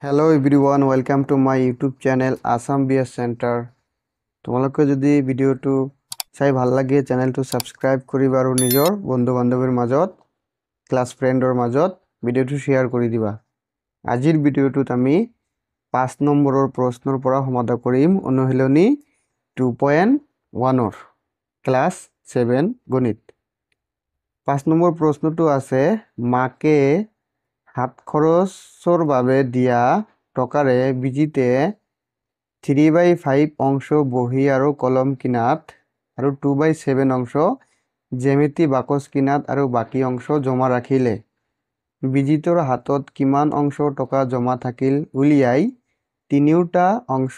Hello everyone, welcome to my YouTube channel Assam BS Center. তোমালোকে যদি ভিডিওটো চাই ভাল লাগে চেনেলটো সাবস্ক্রাইব কৰিবা আৰু নিজৰ বন্ধু বান্ধৱীৰ মাজত ক্লাস ফ্ৰেণ্ডৰ মাজত ভিডিওটো শেয়াৰ কৰি দিবা। আজিৰ ভিডিওটোত আমি 5 নম্বৰৰ প্ৰশ্নৰ পৰা সমাধান কৰিম অনুশীলনী 2.1 ক্লাস 7 গণিত। 5 নম্বৰ প্ৰশ্নটো আছে মাকে হাত খৰচৰ বাবে দিয়া টকাৰে বিজিতে 3/5 অংশ বহি আৰু কলম কিনাত আৰু 2/7 অংশ জ্যামিতি বাকচ কিনাত আৰু বাকি অংশ জমা ৰাখিলে বিজিতৰ হাতত কিমান অংশ টকা জমা থাকিল উলিয়াই তিনিওটা অংশ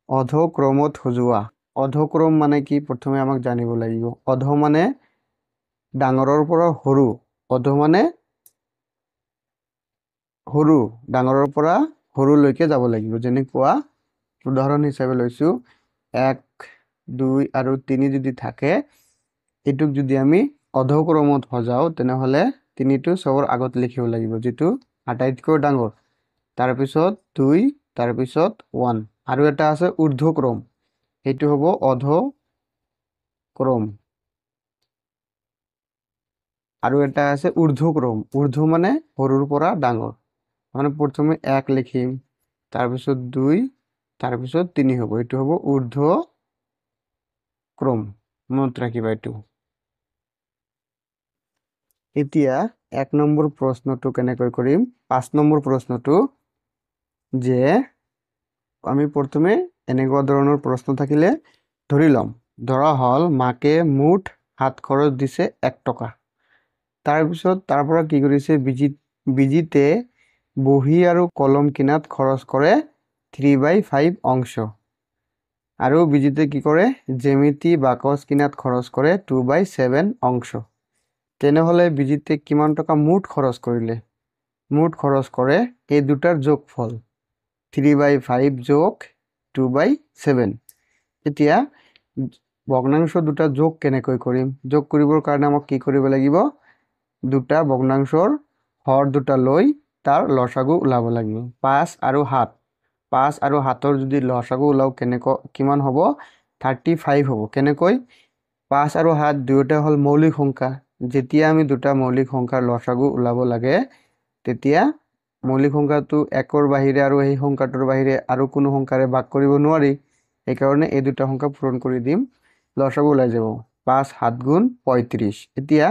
অধক্ৰমত সজোৱা। অধক্ৰম মানে কি প্ৰথমে আমাক জানিব লাগিব। অধ মানে ডাঙৰৰ পৰা সৰু, অধ মানে সৰু, ডাঙৰৰ পৰা সৰুলৈকে যাব লাগিব। যেনেকুৱা উদাহৰণ হিচাপে লৈছো 1 2 আৰু 3 যদি থাকে এটুক যদি আমি অধক্ৰমত সজাও তেনেহলে তিনিটো সবৰ আগত লিখিব লাগিব যেটো আটাইতকৈ ডাঙৰ, তাৰ পিছত 2, তাৰ পিছত 1 আৰু এটা আছে ঊৰ্ধ্বক্ৰম, এইটো হ'ব অধক্ৰম আৰু এটা আছে ঊৰ্ধ্বক্ৰম। ঊৰ্ধ্ব মানে সৰুৰ পৰা ডাঙৰ, মানে প্ৰথমে 1 লিখিম, তাৰ পিছত 2, তাৰ পিছত 3 হ'ব, এইটো হ'ব ঊৰ্ধ্বক্ৰম। মনত ৰাখিবা এইটো। এতিয়া 1 নম্বৰ প্ৰশ্নটো কেনেকৈ কৰিম। 5 নম্বৰ প্ৰশ্নটো যে আমি প্ৰথমে এনেকুৱা ধৰণৰ প্ৰশ্ন থাকিলে ধৰি লম। ধৰা হল মাকে মুঠ হাত খৰচ দিছে 1 টকা, তাৰ পিছত তাৰ পৰা কি কৰিছে বিজিতে বহি আৰু কলম কিনাত খৰচ কৰে 3/5 অংশ আৰু বিজিতে কি কৰে জ্যামিতি বাকচ কিনাত খৰচ কৰে 2/7 অংশ। তেনেহলে বিজিতে কিমান টকা মুঠ খৰচ কৰিলে। মুঠ খৰচ কৰে এই দুটাৰ যোগফল 3/5 যোগ 2/7। এতিয়া ভগ্নাংশ দুটা যোগ কেনেকৈ কৰিম। যোগ কৰিবৰ কাৰণে আমাক কি কৰিব লাগিব, দুটা ভগ্নাংশৰ হৰ দুটা লৈ তাৰ লসাগু ওলাব লাগিব। 5 আৰু 7, 5 আৰু 7ৰ যদি লসাগু ওলাও কিমান হ'ব 35 হ'ব। কেনেকৈ 5 আৰু 7 দুয়োটা হল মৌলিক সংখ্যা। যেতিয়া আমি দুটা মৌলিক সংখ্যাৰ লসাগু ওলাব লাগে তেতিয়া মৌলিক সংখ্যাটো 1ৰ বাহিৰে আৰু এই সংখ্যাটোৰ বাহিৰে আৰু কোনো সংখ্যাৰে ভাগ কৰিব নোৱাৰি, এই কাৰণে এই দুটা সংখ্যা পূৰণ কৰি দিম, লসাগু ওলাই যাব 5 7 গুণ 35। এতিয়া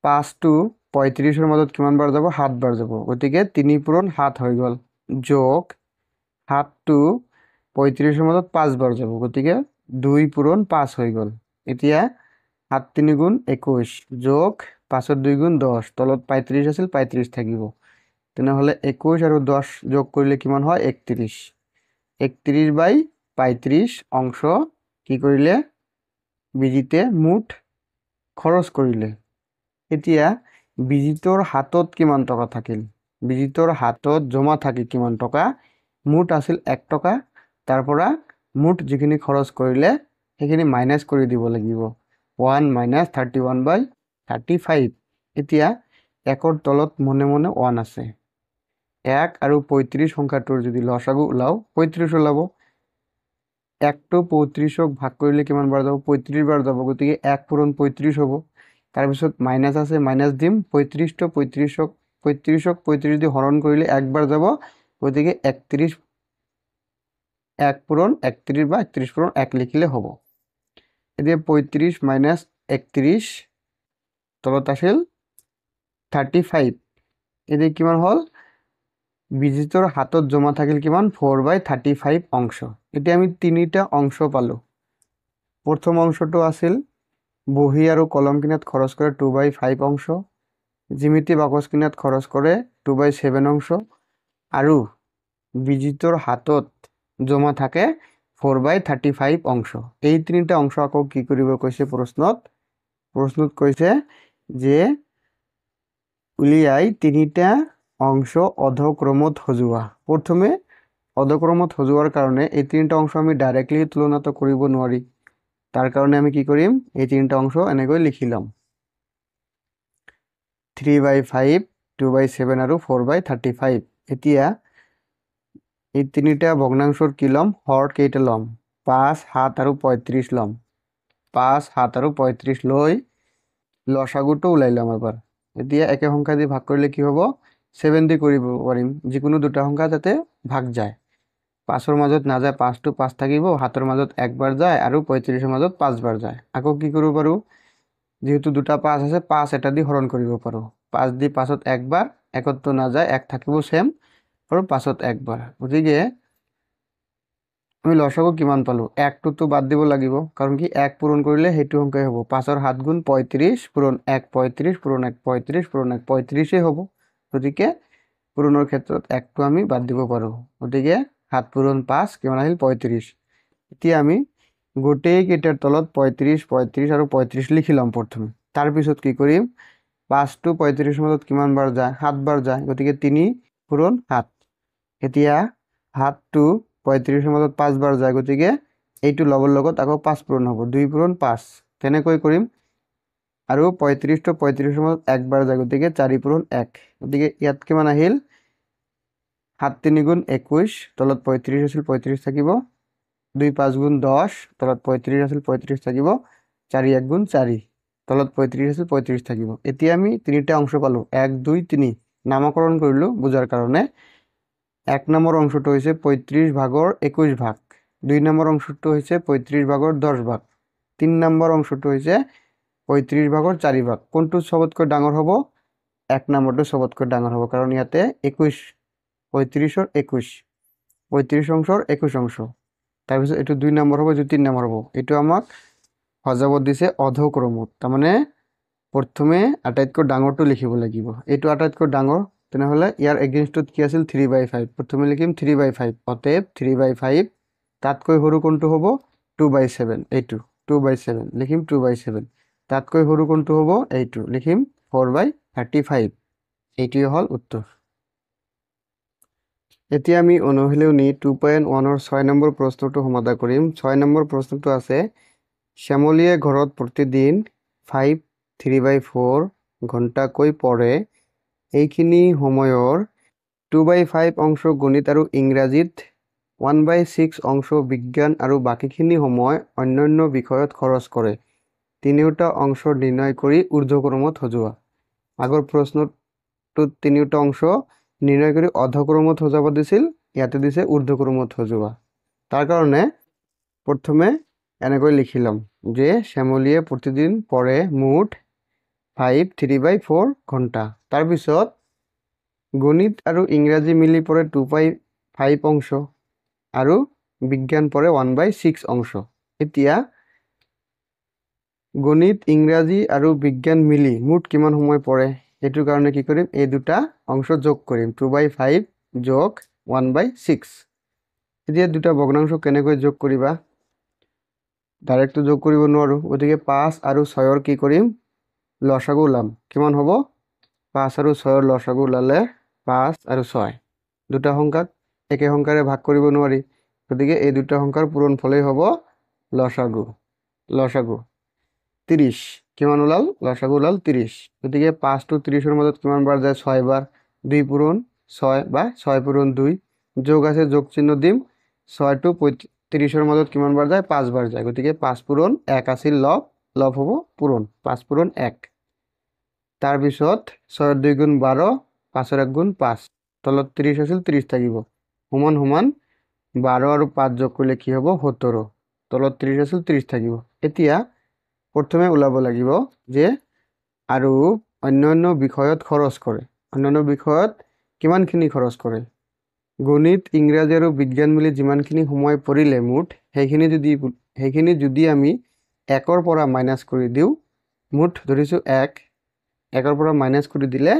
5 টো 35ৰ মাজত কিমান বাৰ যাব 7 বাৰ যাব, গতিকে 3 পূৰণ 7 হৈ গল, যোগ 7 টো 35ৰ মাজত 5 বাৰ যাব, গতিকে 2 পূৰণ 5 হৈ গল। এতিয়া 7 3 গুণ 21 যোগ 5ৰ 2 গুণ 10, তলত 35 আছিল 35 থাকিব, তেনেহলে 21 আৰু 10 যোগ কৰিলে কিমান হয় 31। 31/35 অংশ কি কৰিলে বিজিতে মুঠ খৰচ কৰিলে। এতিয়া বিজিতৰ হাতত কিমান টকা থাকিল। বিজিতৰ হাতত জমা থাকি কিমান টকা, মুঠ আছিল 1 টকা, তাৰ পৰা মুঠ যিখিনি খৰচ কৰিলে সেইখিনি মাইনাস কৰি দিব লাগিব, 1 - 31/35। এতিয়া 1ৰ তলত মনে মনে 1 আছে। 1 আৰু 35 সংখ্যাটোৰ যদি লসাগু ওলাও 35 ওলাব। 1 টো 35ক ভাগ কৰিলে কিমান বাৰ যাব 35 বাৰ যাব, গতিকে 1 পূৰণ 35 হ'ব। তাৰ পিছত মাইনাস আছে, মাইনাস দিম, 35 টো 35ক দি হৰণ কৰিলে 1 বাৰ যাব, গতিকে 31 1 পূৰণ 31 বা 31 পূৰণ 1 লিখিলে হ'ব। এতিয়া 35 - 31 তলত আছিল 35, এতিয়া কিমান হল বিজিতৰ হাতত জমা থাকিল কিমান 4/35 অংশ। এতিয়া আমি তিনিটা অংশ পালো। প্ৰথম অংশটো আছিল বহি আৰু কলম কিনাত খৰচ কৰে 2/5 অংশ, জ্যামিতি বাকচ কিনাত খৰচ কৰে 2/7 অংশ আৰু বিজিতৰ হাতত জমা থাকে 4/35 অংশ। এই তিনিটা অংশ আকৌ কি কৰিব কৈছে প্ৰশ্নত কৈছে যে উলিয়াই তিনিটা অংশ অধক্ৰমত সজোৱা। প্ৰথমে অধক্ৰমত সজোৱাৰ কাৰণে এই তিনিটা অংশ আমি ডাইৰেক্টলি তুলনা কৰিব নোৱাৰি, তাৰ কাৰণে আমি কি কৰিম এই তিনিটা অংশ এনেকৈ লিখি লম 3/5 2/7 আৰু 4/35। এতিয়া এই তিনিটা ভগ্নাংশৰ কি ল'ম, হৰ কেইটা ল'ম, 5, 7 আৰু 35 ল'ম। 5, 7 আৰু 35 লৈ লসাগুটো ওলাই ল'ম এবাৰ। এতিয়া একে সংখ্যা দি ভাগ কৰিলে কি হ'ব, 7 দি কৰিব পাৰিম, যিকোনো দুটা সংখ্যা যাতে ভাগ যায়। 5ৰ মাজত নাযায়, 5টো 5 থাকিব, 7ৰ মাজত একবাৰ যায় আৰু 35ৰ মাজত 5 বাৰ যায়। আকৌ কি কৰিব পাৰোঁ, যেহেতু দুটা 5 আছে, 5 এটা দি হৰণ কৰিব পাৰোঁ। 5 দি 5ত একবাৰ, 1তটো নাযায়, 1 থাকিব সেম, আৰু 5ত একবাৰ। গতিকে আমি লসাগু কিমান পালোঁ, 1টোতো বাদ দিব লাগিব, কাৰণ কি 1 পূৰণ কৰিলে সেইটো সংখ্যাই হ'ব। 5ৰ 7 গুণ 35 পূৰণ 1 35 পূৰণ 1 35 পূৰণ 1 35 হ'ব। গতিকে পূৰণৰ ক্ষেত্ৰত 1টো আমি বাদ দিব পাৰোঁ। গতিকে 7 পূৰণ 5 কিমান আহিল, 35। এতিয়া আমি গোটেইকেইটাৰ তলত 35 35 আৰু 35 লিখি ল'ম প্ৰথমে। তাৰপিছত কি কৰিম, 5টো 35ৰ মাজত কিমান বাৰ যায়, 7 বাৰ যায়। গতিকে 3 পূৰণ 7। এতিয়া 7টো 35ৰ মাজত 5 বাৰ যায়, গতিকে এইটো লগৰ লগত আকৌ 5 পূৰণ হ'ব, 2 পূৰণ 5। তেনেকৈ কৰিম। আৰু 35টো 35ৰ মাজত 1 বাৰ যায়, গতিকে 4 পূৰণ 1। গতিকে ইয়াত কিমান আহিল, 7 3 গুণ 21, তলত 35 আছিল 35 থাকিব, 2 5 গুণ 10, তলত 35 আছিল 35 থাকিব, 4 1 গুণ 4, তলত 35 আছিল 35 থাকিব। এতিয়া আমি তিনিটা অংশ পালোঁ, 1 2 3, নামকৰণ কৰিলোঁ বুজাৰ কাৰণে। 1 নম্বৰ অংশটো হৈছে 35 ভাগৰ 21 ভাগ, 2 নম্বৰ অংশটো হৈছে 35 ভাগৰ 10 ভাগ, 3 নম্বৰ অংশটো হৈছে 35 ভাগৰ 4 ভাগ। কোনটো সবতকৈ ডাঙৰ হ'ব, 1 নম্বৰটো সবতকৈ ডাঙৰ হ'ব, কাৰণ ইয়াতে 21, 35ৰ 21, 35 অংশৰ 21 অংশ। তাৰপিছত এইটো 2 নম্বৰ হ'ব, এইটো 3 নম্বৰ হ'ব। এইটো আমাক সজাবত দিছে অধক্ৰমত, তাৰমানে প্ৰথমে আটাইতকৈ ডাঙৰটো লিখিব লাগিব। এইটো আটাইতকৈ ডাঙৰ, তেনেহ'লে ইয়াৰ এগেইনষ্টত কি আছিল, 3/5। প্ৰথমে লিখিম 3/5, অতএব 3/5। তাতকৈ সৰু কোনটো হ'ব, 2/7, এইটো 2/7 লিখিম, 2/7। তাতকৈ সৰু কোনটো হ'ব, এইটো লিখিম, 4/35। এইটোৱে হ'ল উত্তৰ। এতিয়া আমি অনুশীলনী 2.1ৰ 6 নম্বৰ প্ৰশ্নটো সমাধান কৰিম। 6 নম্বৰ প্ৰশ্নটো আছে, শ্যামলীয়ে ঘৰত প্ৰতিদিন 5 3/4 ঘণ্টাকৈ পঢ়ে। এইখিনি সময়ৰ 2/5 অংশ গণিত আৰু ইংৰাজীত, 1/6 অংশ বিজ্ঞান আৰু বাকীখিনি সময় অন্যান্য বিষয়ত খৰচ কৰে। তিনিওটা অংশ নিৰ্ণয় কৰি ঊৰ্ধ্বক্ৰমত সজোৱা। আগৰ প্ৰশ্নটোত তিনিওটা অংশ নিৰ্ণয় কৰি অধক্ৰমত সজাব দিছিল, ইয়াতে দিছে ঊৰ্ধ্বক্ৰমত সজোৱা। তাৰ কাৰণে প্ৰথমে এনেকৈ লিখি ল'ম যে শ্যামলীয়ে প্ৰতিদিন পঢ়ে মুঠ 5 3/4 ঘণ্টা। তাৰপিছত গণিত আৰু ইংৰাজী মিলি পঢ়ে 2/5 অংশ আৰু বিজ্ঞান পঢ়ে 1/6 অংশ। এতিয়া গণিত ইংৰাজী আৰু বিজ্ঞান মিলি মুঠ কিমান সময় পঢ়ে, এইটোৰ কাৰণে কি কৰিম, এই দুটা অংশ যোগ কৰিম, 2/5 যোগ 1/6। এতিয়া দুটা ভগ্নাংশ কেনেকৈ যোগ কৰিবা, ডাইৰেক্টটো যোগ কৰিব নোৱাৰোঁ। গতিকে 5 আৰু 6ৰ কি কৰিম, লসাগু ওলাম। কিমান হ'ব, 5 আৰু 6ৰ লসাগু ওলালে 5 আৰু 6। দুটা সংখ্যাক একে সংখ্যাৰে ভাগ কৰিব নোৱাৰি, গতিকে এই দুটা সংখ্যাৰ পূৰণফলেই হ'ব লসাগু। লসাগু 30, কিমান ওলাল, লসাগু ওলাল 30। গতিকে 5টো 30ৰ মাজত কিমান বাৰ যায়, 6 বাৰ, 2 পূৰণ 6 বা 6 পূৰণ 2, যোগ আছে যোগ চিহ্ন দিম। 6টো 30ৰ মাজত কিমান বাৰ যায়, 5 বাৰ যায়। গতিকে 5 পূৰণ 1 আছিল লব, লব হ'ব পূৰণ, 5 পূৰণ 1। তাৰপিছত 6ৰ 2 গুণ 12, 5ৰ 1 গুণ 5, তলত 30 আছিল 30 থাকিব, সমান সমান 12 আৰু 5 যোগ কৰিলে কি হ'ব, 17, তলত 30 আছিল 30 থাকিব। এতিয়া প্ৰথমে ওলাব লাগিব যে আৰু অন্যান্য বিষয়ত খৰচ কৰে, অন্যান্য বিষয়ত কিমানখিনি খৰচ কৰে। গণিত ইংৰাজী আৰু বিজ্ঞান মিলি যিমানখিনি সময় পৰিলে মুঠ, সেইখিনি যদি আমি 1ৰ পৰা মাইনাছ কৰি দিওঁ, মুঠ ধৰিছোঁ 1ৰ পৰা মাইনাছ কৰি দিলে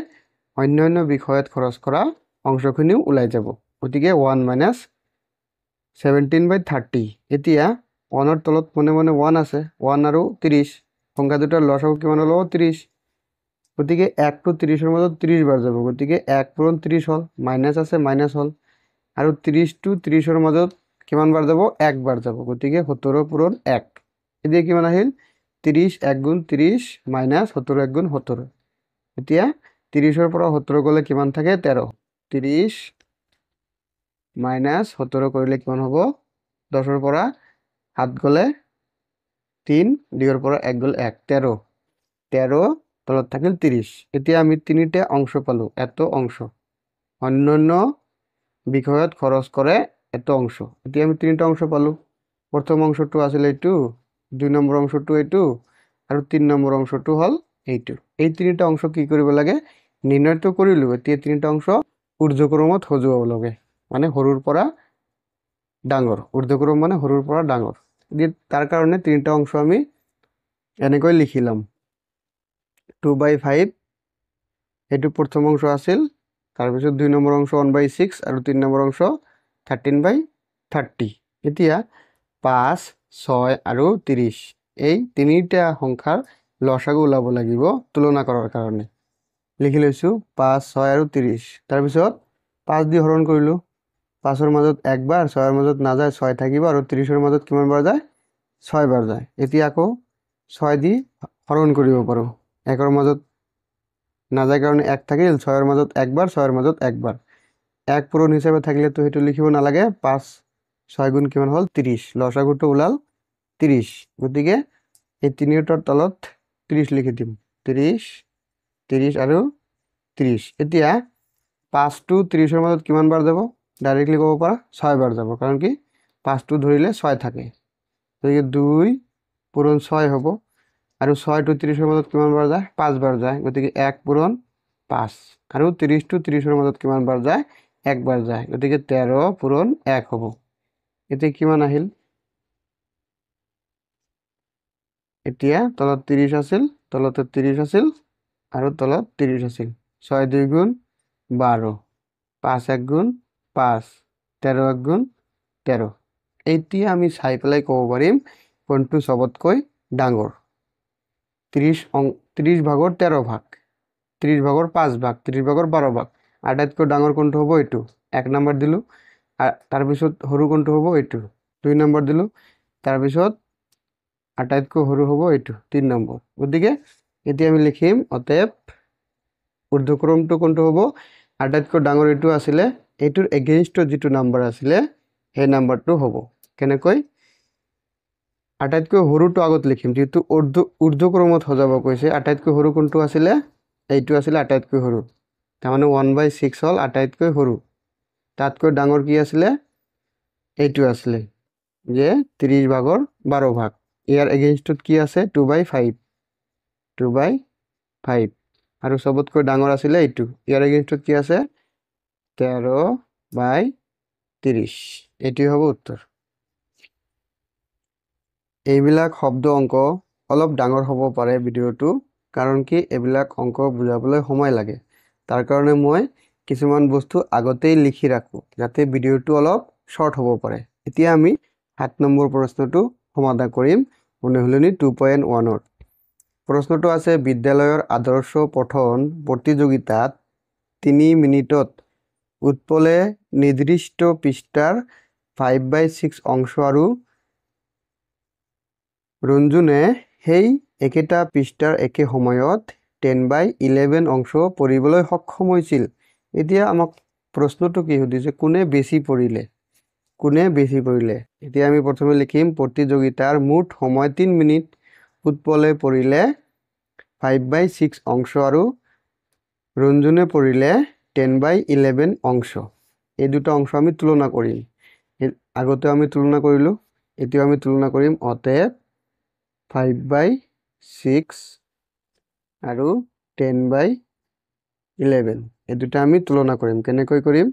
অন্যান্য বিষয়ত খৰচ কৰা অংশখিনিও ওলাই যাব। গতিকে 1 - 17/30। এতিয়া 1ৰ তলত মনে মনে 1 আছে, 1 আৰু 30, সংখ্যা দুটাৰ লসাগু কিমান ওলাব, 30। গতিকে 1টো 30ৰ মাজত 30 বাৰ যাব, গতিকে 1 পূৰণ 30 হ'ল, মাইনাছ আছে মাইনাছ হ'ল, আৰু 30টো 30ৰ মাজত কিমান বাৰ যাব, 1 বাৰ যাব, গতিকে 17 পূৰণ 1। এতিয়া কিমান আহিল, 30 1 গুণ 30 মাইনাছ 17 1 গুণ 17। এতিয়া 30ৰ পৰা 17 গ'লে কিমান থাকে, 13। 30 -17 কৰিলে কিমান হ'ব 10ৰ পৰা 7 গ'লে 3 2ৰ পৰা 1 গ'লে 1 13 13 তলত থাকিল 30 এতিয়া আমি তিনিটা অংশ পালো এত অংশ অন্যান্য বিষয়ত খৰচ কৰে এত অংশ এতিয়া আমি তিনিটা অংশ পালো প্ৰথম অংশটো আছিল এইটো 2 নম্বৰ অংশটো এইটো আৰু 3 নম্বৰ অংশটো হল এইটো এই তিনিটা অংশ কি কৰিব লাগে নিৰ্ণয় তো কৰিলো এতিয়া তিনিটা অংশ ঊৰ্ধ্বক্ৰমত সজুৱাব লাগে মানে সৰুৰ পৰা ডাঙৰ ঊৰ্ধ্বক্ৰম মানে সৰুৰ পৰা ডাঙৰ তাৰ কাৰণে তিনিটা অংশ আমি এনেকৈ লিখিলাম 2/5 এইটো প্ৰথম অংশ আছিল তাৰ পিছত 2 নম্বৰ অংশ 1/6 আৰু 3 নম্বৰ অংশ 13/30 এতিয়া 5 6 আৰু 30 এই তিনিটা সংখ্যাৰ লসাগু ওলাব লাগিব তুলনা কৰাৰ কাৰণে লিখি লৈছো 5 6 আৰু 30 তাৰ পিছত 5 দি হৰণ কৰিলো 5ৰ মাজত একবাৰ 6ৰ মাজত নাযায় 6 থাকিব আৰু 30ৰ মাজত কিমান বাৰ যায় 6 বাৰ যায় এতিয়া আকৌ 6 দি হৰণ কৰিব পাৰো 1ৰ মাজত নাযায় কাৰণে 1 থাকিল 6ৰ মাজত একবাৰ 6ৰ মাজত একবাৰ 1 পূৰণ হিচাপে থাকিলে তো হেতু লিখিব নালাগে 5 6 গুণ কিমান হল 30 লসাগুটো ওলাল 30 গতিকে এই তিনিটাৰ তলত 30 লিখি দিম 30 30 আৰু 30 এতিয়া 5 টু 30ৰ মাজত কিমান বাৰ যাব ডাইৰেক্টলি ক'ব পাৰা 6 বাৰ যাব কাৰণ কি 5 টু ধৰিলে 6 থাকে গতিকে 2 পূৰণ 6 হ'ব আৰু 6 টু 30ৰ মাজত কিমান বাৰ যায় 5 বাৰ যায় গতিকে 1 পূৰণ 5 আৰু 30 টু 30ৰ মাজত কিমান বাৰ যায় 1 বাৰ যায় গতিকে 13 পূৰণ 1 হ'ব এতিয়া কিমান আহিল এতিয়া তলত 30 আছিল তলতে 30 আছিল আৰু তলত 30 আছিল 6 2 গুণ 12 5 1 গুণ 5 13 1 গুণ 13 এতিয়া আমি চাই পেলাই ক'ব পাৰিম কোনটো সবতকৈ ডাঙৰ 30 ভাগৰ 13 ভাগ 30 ভাগৰ 5 ভাগ 30 ভাগৰ 12 ভাগ আটাইতকৈ ডাঙৰ কোনটো হ'ব এইটো 1 নম্বৰ দিলো তাৰ পিছত সৰু কোনটো হ'ব এইটো 2 নম্বৰ দিলো তাৰ পিছত আটাইতকৈ সৰু হ'ব এইটো 3 নম্বৰ গতিকে এতিয়া আমি লিখিম অতএব ঊৰ্ধ্বক্ৰমটো কোনটো হ'ব আটাইতকৈ ডাঙৰ এইটো আছিল এইটোৰ এগেইনষ্টত যেটো নম্বৰ আছিল সেই নম্বৰটো হ'ব কেনেকৈ আটাইতকৈ সৰুটো আগত লিখিম যেটো ঊৰ্ধ্বক্ৰমত সজাব কৈছে আটাইতকৈ সৰু কোনটো আছিল এইটো আছিল আটাইতকৈ সৰু তাৰ মানে 1/6 হল আটাইতকৈ সৰু তাতকৈ ডাঙৰ কি আছিল এইটো আছিল যে 30 ভাগৰ 12 ভাগ ইয়াৰ এগেইনষ্টত কি আছে 2/5 2/5 আৰু সবতকৈ ডাঙৰ আছিল এইটো ইয়াৰ এগেইনষ্টত কি আছে 13/30 এটি হ'ব উত্তৰ এইবিলাক শব্দ অংক অলপ ডাঙৰ হ'ব পাৰে ভিডিওটো কাৰণ কি এইবিলাক অংক বুজাবলৈ সময় লাগে তাৰ কাৰণে মই কিছুমান বস্তু আগতেই লিখি ৰাখো যাতে ভিডিওটো অলপ শৰ্ট হ'ব পাৰে এতিয়া আমি 7 নম্বৰ প্ৰশ্নটো সমাধান কৰিম অনুশীলনী 2.1 ৰ প্ৰশ্নটো আছে বিদ্যালয়ৰ আদৰ্শ পঠন প্ৰতিযোগিতাত 3 মিনিটত উৎপলে নিৰ্দিষ্ট পৃষ্ঠাৰ 5/6 অংশ আৰু ৰঞ্জনে সেই একেটা পৃষ্ঠাৰ একে সময়ত 10/11 অংশ পঢ়িবলৈ সক্ষম হৈছিল এতিয়া আমাক প্ৰশ্নটো কি সুধিছে কোনে বেছি পঢ়িলে এতিয়া আমি প্ৰথমে লিখিম প্ৰতিযোগিতাৰ মুঠ সময় 3 মিনিট উৎপলে পঢ়িলে 5/6 অংশ আৰু ৰঞ্জনে পঢ়িলে 10/11 অংশ এই দুটো অংশ আমি তুলনা কৰিম আগতে আমি তুলনা কৰিলো এতিয়া আমি তুলনা কৰিম অতএব 5/6 আৰু 10/11 এই দুটা আমি তুলনা কৰিম কেনেকৈ কৰিম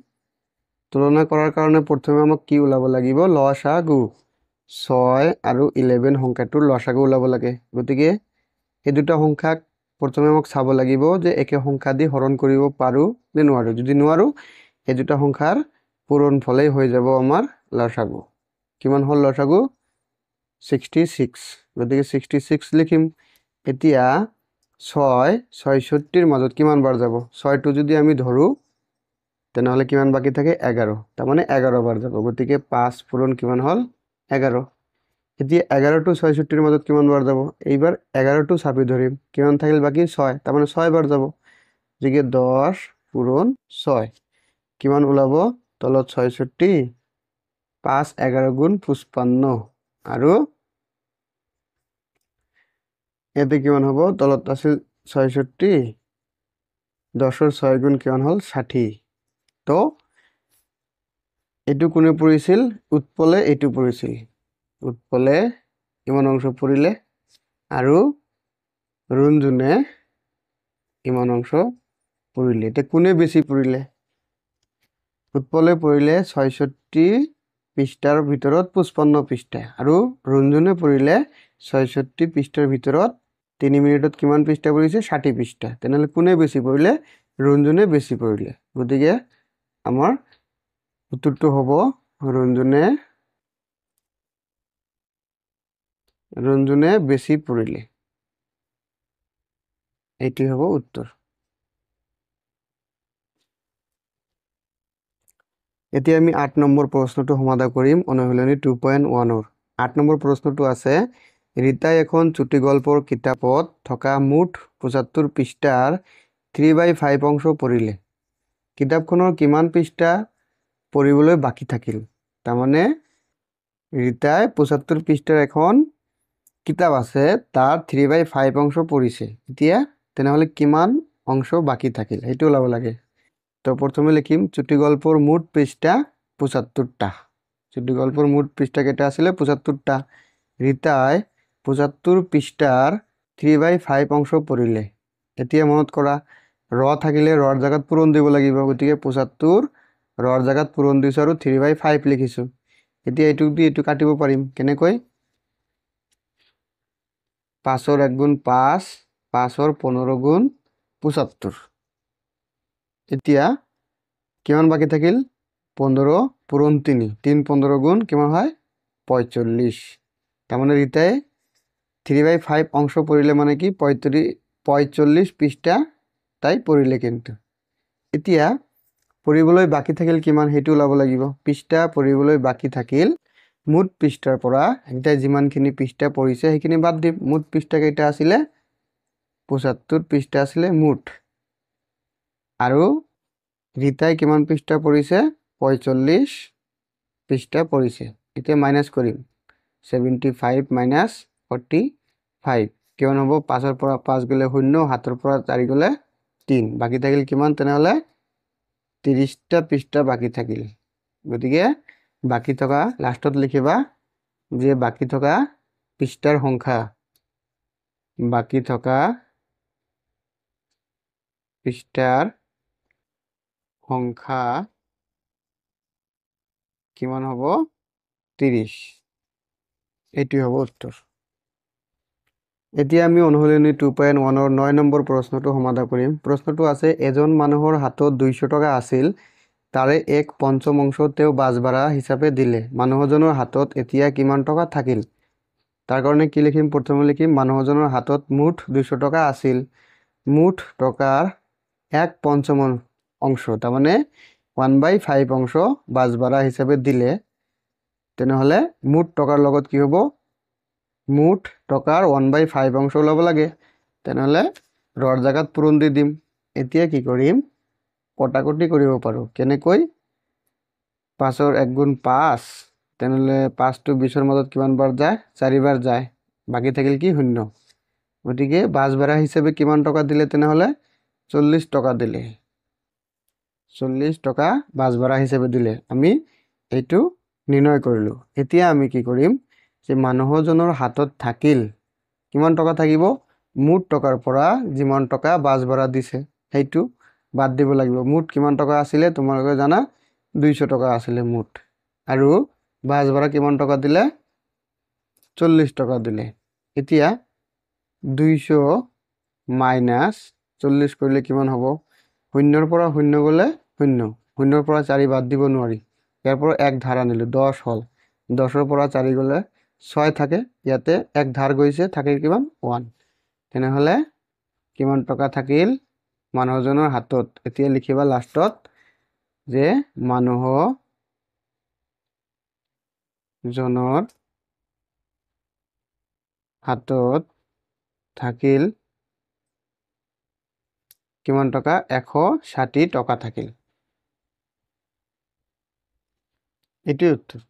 তুলনা কৰাৰ কাৰণে প্ৰথমে আমাক কি ওলাব লাগিব লসাগু 6 আৰু 11 সংখ্যাটোৰ লসাগু ওলাব লাগে গতিকে এই দুটা সংখ্যাক প্ৰথমে আমাক চাব লাগিব যে একে সংখ্যা দি হৰণ কৰিব পাৰো নে নোৱাৰো যদি নোৱাৰো এই দুটা সংখ্যাৰ পূৰণফলেই হৈ যাব আমাৰ লসাগু কিমান হল লসাগু 66 গতিকে 66 লিখিম এতিয়া 6 66ৰ মাজত কিমান বাৰ যাব 6টো যদি আমি ধৰো তেনেহলে কিমান বাকি থাকে 11 তাৰ মানে 11 বাৰ যাব গতিকে 5 পূৰণ কিমান হল 11 এতিয়া 11 টু 66ৰ মাজত কিমান বাৰ যাব এইবাৰ 11 টু চাপি ধৰিম কিমান থাকিল বাকি 6 তাৰ মানে 6 বাৰ যাব গতিকে 10 পূৰণ 6 কিমান ওলাব তলত ৬৬ ৫ ১১ গুণ ৫৫ আৰু ইয়াতে কিমান হ'ব তলত আছিল ৬৬ ১০ৰ ৬ গুণ কিমান হ'ল ৬০ তো এইটো কোনে পৰিছিল উৎপলে এইটো পৰিছিল উৎপলে ইমান অংশ পৰিলে আৰু ৰঞ্জুনে ইমান অংশ পৰিলে এতিয়া কোনে বেছি পৰিলে উৎপলে পৰিলে ৬৬ পৃষ্ঠাৰ ভিতৰত ৫৫ পৃষ্ঠা আৰু ৰঞ্জুনে পৰিলে ৬৬ পৃষ্ঠাৰ ভিতৰত ৩ মিনিটত কিমান পৃষ্ঠা পৰিছে ৬০ পৃষ্ঠা তেনেহ'লে কোনে বেছি পৰিলে ৰঞ্জুনে বেছি পৰিলে গতিকে আমাৰ উত্তৰটো হ'ব ৰঞ্জুনে বেছি পৰিলে এইটো হ'ব উত্তৰ এতিয়া আমি ৮ নম্বৰ প্ৰশ্নটো সমাধান কৰিম অনুশীলনী 2.1 8 নম্বৰ প্ৰশ্নটো আছে ৰীতাই এখন চুটি গল্পৰ কিতাপত থকা মুঠ ৭৫ পৃষ্ঠাৰ 3/5 অংশ পঢ়িলে কিতাপখনৰ কিমান পৃষ্ঠা পঢ়িবলৈ বাকি থাকিল তাৰমানে ৰীতাই ৭৫ পৃষ্ঠাৰ এখন কিতাপ আছে তাৰ 3/5 অংশ পঢ়িছে এতিয়া তেনেহ'লে কিমান অংশ বাকি থাকিল সেইটো ওলাব লাগে তো প্রথমে লিখিম চুটি গল্পর মোট পৃষ্ঠা ৭৫টা চুটি গল্পর মোট পৃষ্ঠা কেটা আসলে ৭৫টা ৰীতাই ৭৫ পৃষ্ঠাৰ 3/5 অংশ পঢ়িলে এতিয়া মনত কৰা ৰ থাকিলে ৰৰ জাগাত পূৰণ দিব লাগিব গতিকে ৭৫ ৰৰ জাগাত পূৰণ দিছো আৰু 3/5 লিখিছো এতিয়া এইটো দি এইটো কাটিব পাৰিম কেনেকৈ ৫ৰ ১ গুণ ৫ ৫ৰ ১৫ গুণ ৭৫ এতিয়া কিমান বাকি থাকিল 15 পূৰণ 3 3 15 গুণ কিমান হয় 45 তাৰ মানে ৰীতাই 3/5 অংশ পড়িলে মানে কি 45 পৃষ্ঠা তাই পড়িলে কিন্তু এতিয়া পড়িবলৈ বাকি থাকিল কিমান হেতু ওলাব লাগিব পৃষ্ঠা পড়িবলৈ বাকি থাকিল মুঠ পৃষ্ঠাৰ পৰা ৰীতাই যিমানখিনি পৃষ্ঠা পঢ়িছে সেইখিনি বাদ দিম মুঠ পৃষ্ঠা কেইটা আছিলে ৭৫ পৃষ্ঠা আছিলে মুঠ আৰু ৰীতাই কিমান পৃষ্ঠা পঢ়িছে ৪৫ পৃষ্ঠা পঢ়িছে এতিয়া মাইনাস কৰিম 75 মাইনাস 45 কিমান হ'ব 5ৰ পৰা 5 গলে 0 7ৰ পৰা 4 গলে 3 বাকি থাকিল কিমান তেনেহলে 30টা পৃষ্ঠা বাকি থাকিল গতিকে বাকি থকা লাষ্টত লিখিবা যে বাকি থকা পৃষ্ঠাৰ সংখ্যা বাকি থকা পৃষ্ঠাৰ সংখ্যা কিমান হ'ব 30 এটি হ'ব উত্তৰ এতিয়া আমি অনুশীলনী 2.1 ৰ 9 নম্বৰ প্ৰশ্নটো সমাধান কৰিম প্ৰশ্নটো আছে এজন মানুহৰ হাতত 200 টকা আছিল তাৰে এক পঞ্চম অংশ তেওঁ বাজভাড়া হিচাপে দিলে মানুহজনৰ হাতত এতিয়া কিমান টকা থাকিল তাৰ কাৰণে কি লিখিম প্ৰথমে লিখিম মানুহজনৰ হাতত মুঠ 200 টকা আছিল মুঠ টকাৰ এক পঞ্চম অংশ তাৰ মানে 1/5 অংশ বাজভাড়া হিচাপে দিলে তেনেহলে মুঠ টকাৰ লগত কি হ'ব মুঠ টকাৰ 1/5 অংশ ওলাব লাগে তেনেহলে ৰৰ জাগাত পূৰণ দি দিম এতিয়া কি কৰিম কটাকটি কৰিব পাৰো কেনেকৈ 5ৰ 1 গুণ 5 তেনেহলে 5 টো 20ৰ মাজত কিমান বাৰ যায় 4 বাৰ যায় বাকি থাকিল কি শূন্য গতিকে বাজভাড়া হিচাপে কিমান টকা দিলে তেনেহলে 40 টকা দিলে 40 টকা বাজভাড়া হিচাপে দিলে আমি এইটো নিৰ্ণয় কৰিলো এতিয়া আমি কি কৰিম যে মানুহজনৰ হাতত থাকিল কিমান টকা থাকিব মুঠ টকাৰ পৰা যিমান টকা বাজভাড়া দিছে সেইটো বাদ দিব লাগিব মুঠ কিমান টকা আছিল তোমালোকে জানা 200 টকা আছিল মুঠ আৰু বাজভাড়া কিমান টকা দিলে 40 টকা দিলে এতিয়া 200 মাইনাস 40 কৰিলে কিমান হ'ব শূন্যৰ পৰা শূন্য গলে শূন্য শূন্যৰ পৰা 4 বাদ দিব নোৱাৰি ইয়াৰ পৰা এক ধাৰ আনিলো 10 হল 10ৰ পৰা 4 গলে 6 থাকে ইয়াতে এক ধাৰ গৈছে থাকে কিমান 1 তেনেহলে কিমান টকা থাকিল মানুহজনৰ হাতত এতিয়া লিখিবা লাষ্টত যে মানুহজনৰ হাতত থাকিল কিমান টকা 160 টকা থাকিল এটাই উত্তৰ।